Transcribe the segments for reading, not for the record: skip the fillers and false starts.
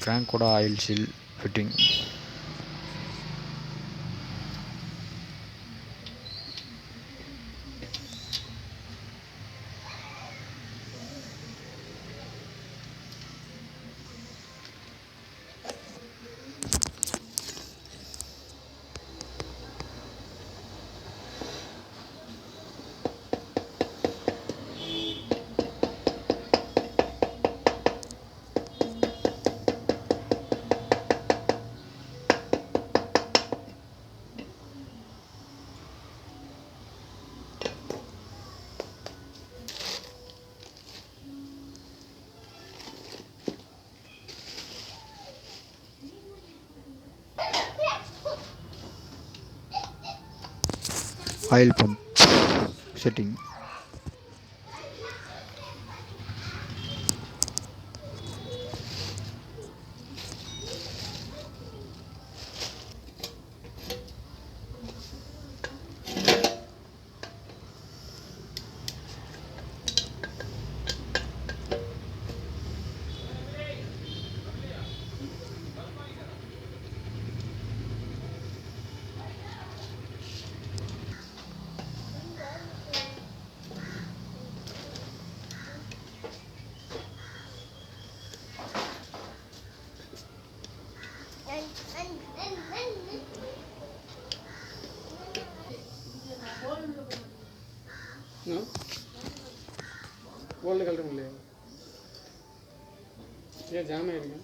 கிராங்கோட oil seal fitting. Oil pump setting. Gold colour இல்லையா? ஏன் jam ஆகிருக்கு?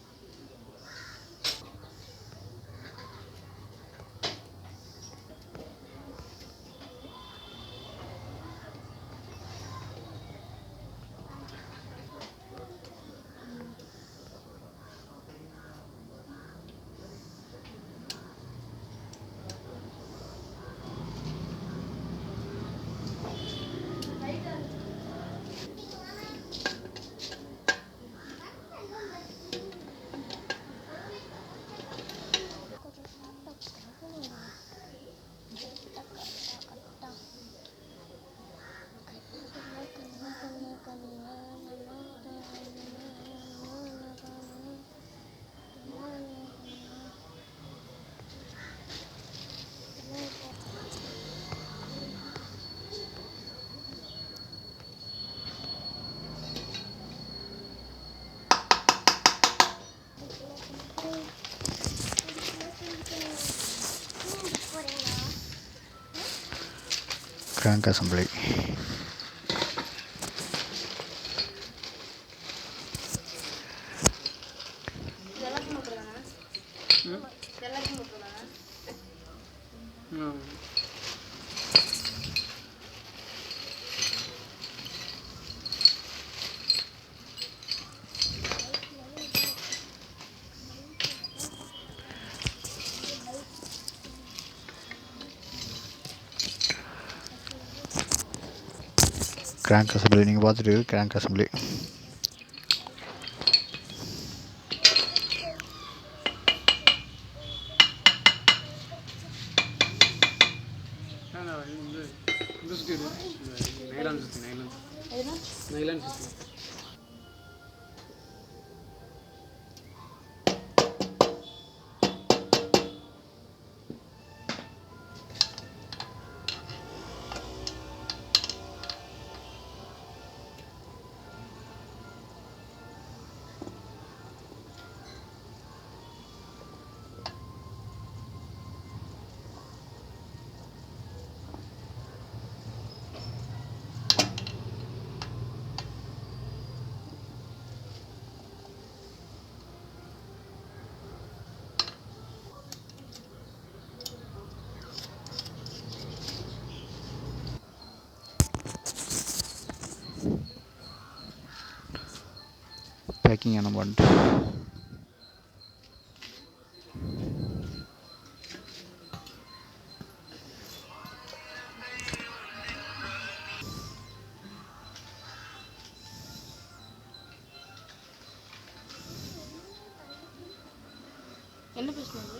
crank assembly. crank assembly நீங்கள் பார்த்துட்டு crank assembly. நைலான் சுற்றி பேக்கிங் என்ன பண்ணிட்டு என்ன பேசுனாங்க?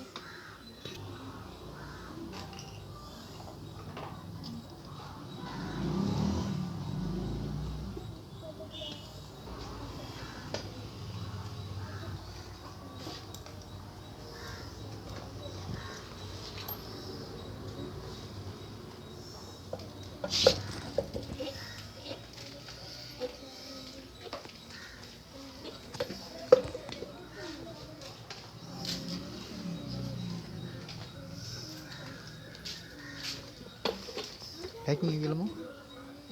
பேக்கிங் எங்கேயுமா?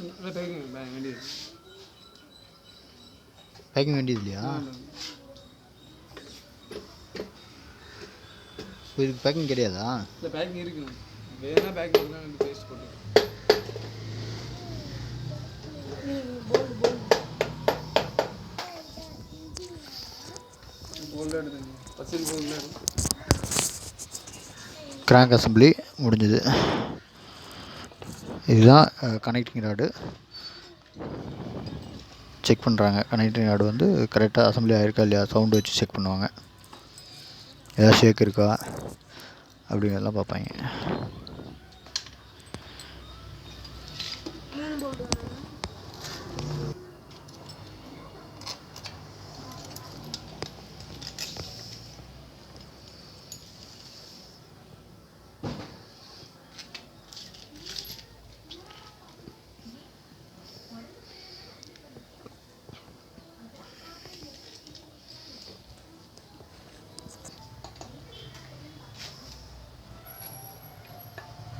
இல்லை பேக்கிங் வேண்டியது. பேக்கிங் வேண்டியது இல்லையா? இதுக்கு பேக்கிங் கிடையாதா? இல்லை பேக்கிங் இருக்குங்க. வேணா பேக்கிங் இருந்தால் பேஸ்ட் போட்டு போல்டாக எடுத்துங்க. பசில் போல்டாக எடுத்து கிராங்க் அசம்பிளி முடிஞ்சது. இதுதான் கனெக்டிங் ராடு. செக் பண்ணுறாங்க. கனெக்டிங் ராடு வந்து கரெக்டாக அசம்பிளி ஆகிருக்கா இல்லையா, சவுண்டு வச்சு செக் பண்ணுவாங்க. ஏதாவது ஷேக் இருக்கா அப்படிங்கிறதெல்லாம் பார்ப்பாங்க.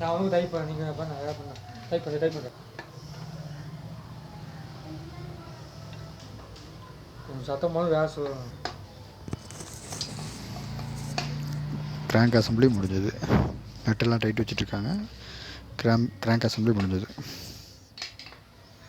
நான் வந்து டைப் பண்ண நீங்கள் பண்ண டைப் பண்ணுறேன் கொஞ்சம் சத்தமாக வேலை சொல்லணும். கிராங்க் அசம்பிளி முடிஞ்சது. நட்டெல்லாம் டைட் வச்சுட்ருக்காங்க. கிராங்க் அசம்பிளி முடிஞ்சது.